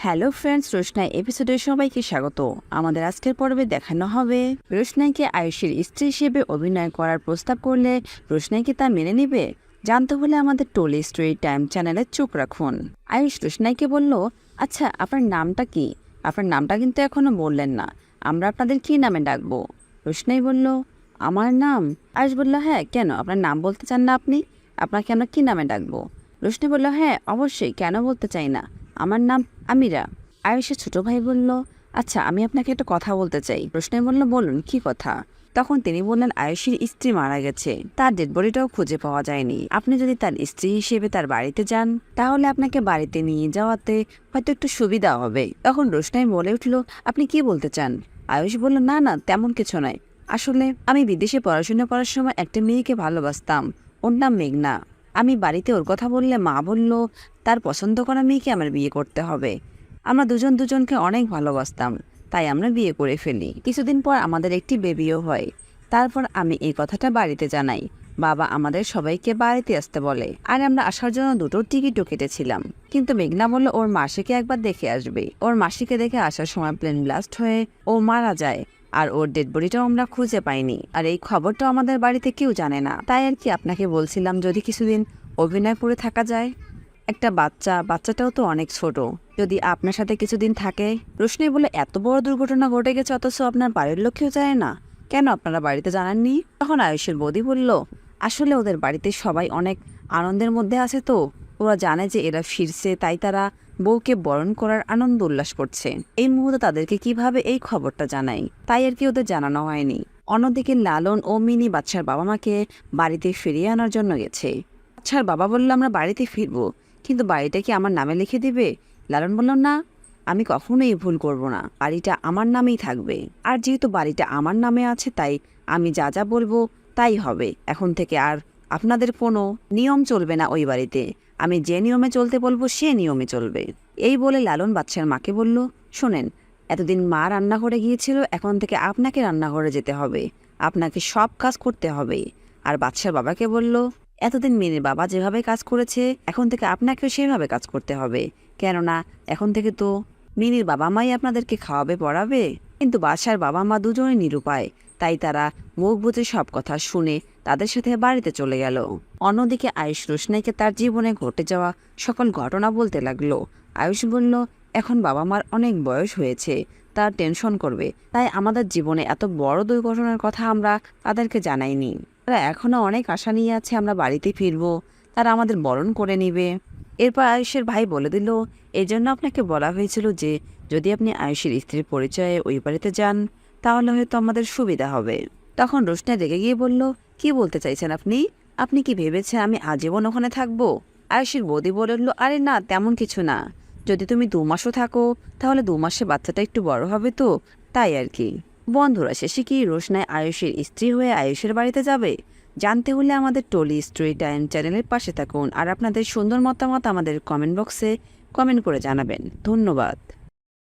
Hello friends, রোশনাই এপিসোডে সবাইকে স্বাগত। আমাদের আজকের পর্বে দেখানো হবে রোশনাইকে আয়ুষের স্ত্রী হিসেবে অভিনয় করার প্রস্তাব করলে রোশনাইকে তা মেনে নেবে। জানতে হলে আমাদের টলি স্টোরি টাইম চ্যানেলে চোখ রাখুন। আয়ুষ রোশনাইকে বলল, আচ্ছা আপনার নামটা কি? আপনার নামটা কিন্তু এখনো বললেন না, আমরা আপনাদের কি নামে ডাকবো? রোশনাই বলল, আমার নাম? আয়ুষ বলল, হ্যাঁ, কেন আপনার নাম বলতে চান না আপনি? আপনাকে আমরা কি নামে ডাকবো? রোশনাই বলল, হ্যাঁ অবশ্যই, কেন বলতে চাই না, আমার নাম আমিরা। আয়ুষের ছোট ভাই বলল, আচ্ছা আমি আপনাকে একটা কথা বলতে চাই। রোশনাই বলল, বলুন কি কথা? তখন তিনি বললেন, আয়ুষের স্ত্রী মারা গেছে, তার ডেড বডিটাও খুঁজে পাওয়া যায়নি। আপনি যদি তার স্ত্রী হিসেবে তার বাড়িতে যান, তাহলে আপনাকে বাড়িতে নিয়ে যাওয়াতে হয়তো একটু সুবিধা হবে। তখন রোশনাই বলে উঠল, আপনি কি বলতে চান? আয়ুষ বলল, না না, তেমন কিছু নয়। আসলে আমি বিদেশে পড়াশোনা করার সময় একটা মেয়েকে ভালোবাসতাম, ওর নাম মেঘনা। আমি বাড়িতে ওর কথা বললে মা বলল, তার পছন্দ করা মেয়েকে আমার বিয়ে করতে হবে। আমরা দুজন দুজনকে অনেক ভালোবাসতাম, তাই আমরা বিয়ে করে ফেলি। কিছুদিন পর আমাদের একটি বেবিও হয়। তারপর আমি এই কথাটা বাড়িতে জানাই। বাবা আমাদের সবাইকে বাড়িতে আসতে বলে, আর আমরা আসার জন্য দুটো টিকিটও কেটেছিলাম। কিন্তু মেঘনা বলল ওর মাসিকে একবার দেখে আসবে। ওর মাসিকে দেখে আসার সময় প্লেন ব্লাস্ট হয়ে ও মারা যায়, আর ওর ডেড বডিটাও আমরা খুঁজে পাইনি। আর এই খবরটাও আমাদের বাড়িতে কেউ জানে না। তাই আর কি আপনাকে বলছিলাম, যদি কিছুদিন অভিনয় করে থাকা যায়। একটা বাচ্চাটাও তো অনেক ছোট, যদি আপনার সাথে কিছুদিন থাকে। রোশনাই বলে, এত বড় দুর্ঘটনা ঘটে গেছে অথচ আপনার বাড়ির লোকেও জানে না, কেন আপনারা বাড়িতে জানাননি? তখন আয়ুষের বৌদি বলল, আসলে ওদের বাড়িতে সবাই অনেক আনন্দের মধ্যে আছে, তো ওরা জানে যে এরা ফিরছে, তাই তারা বউকে বরণ করার আনন্দ উল্লাস করছে। এই মুহূর্তে তাদেরকে কিভাবে এই খবরটা জানাই, তাই আর কি ওদের জানানো হয়নি। অন্যদিকে লালন ও মিনি বাচ্চার বাবা মাকে বাড়িতে ফিরিয়ে আনার জন্য গেছে। বাচ্চার বাবা বলল, আমরা বাড়িতে ফিরবো, কিন্তু বাড়িটা কি আমার নামে লিখে দিবে? লালন বলল, না, আমি কখনোই ভুল করব না, বাড়িটা আমার নামেই থাকবে। আর যেহেতু বাড়িটা আমার নামে আছে, তাই আমি যা যা বলবো তাই হবে। এখন থেকে আর আপনাদের কোনো নিয়ম চলবে না ওই বাড়িতে, আমি যে নিয়মে চলতে বলবো সে নিয়মে চলবে। এই বলে লালন বাচ্চার মাকে বলল, শোনেন, এতদিন মা রান্নাঘরে গিয়েছিল, এখন থেকে আপনাকে রান্নাঘরে যেতে হবে, আপনাকে সব কাজ করতে হবে। আর বাচ্চার বাবাকে বলল, এতদিন মিনির বাবা যেভাবে কাজ করেছে, এখন থেকে আপনাকেও সেভাবে কাজ করতে হবে, কেননা এখন থেকে তো মিনির বাবা মাই আপনাদেরকে খাওয়াবে পড়াবে। কিন্তু বাদশার বাবা মা দুজনেই নিরুপায়, তাই তারা মুখ বুজে সব কথা শুনে তাদের সাথে বাড়িতে চলে গেল। অন্যদিকে আয়ুষ রোশনাইকে তার জীবনে ঘটে যাওয়া সকল ঘটনা বলতে লাগলো। আয়ুষ বলল, এখন বাবা মার অনেক বয়স হয়েছে, তার টেনশন করবে, তাই আমাদের জীবনে এত বড় দুর্ঘটনার কথা আমরা তাদেরকে জানাইনি। তারা এখনো অনেক আশা নিয়ে আছে আমরা বাড়িতে ফিরবো, তারা আমাদের বরণ করে নিবে। এরপর আয়ুষের ভাই বলে দিল, এই জন্য আপনাকে বলা হয়েছিল যে যদি আপনি আয়ুষের স্ত্রীর পরিচয়ে ওই বাড়িতে যান, তাহলে হয়তো আমাদের সুবিধা হবে। তখন রোশনাই রেগে গিয়ে বলল, কি বলতে চাইছেন আপনি? আপনি কি ভেবেছেন আমি আজীবন ওখানে থাকবো? আয়ুষের বৌদি বলল, আরে না, তেমন কিছু না, যদি তুমি 2 মাসও থাকো, তাহলে 2 মাসে বাচ্চাটা একটু বড় হবে, তো তাই আর কি। বন্ধুরা, শেষে কি রোশনাই আয়ুষের স্ত্রী হয়ে আয়ুষের বাড়িতে যাবে? জানতে হলে আমাদের টলি স্টোরি টাইম চ্যানেলের পাশে থাকুন, আর আপনাদের সুন্দর মতামত আমাদের কমেন্ট বক্সে কমেন্ট করে জানাবেন। ধন্যবাদ।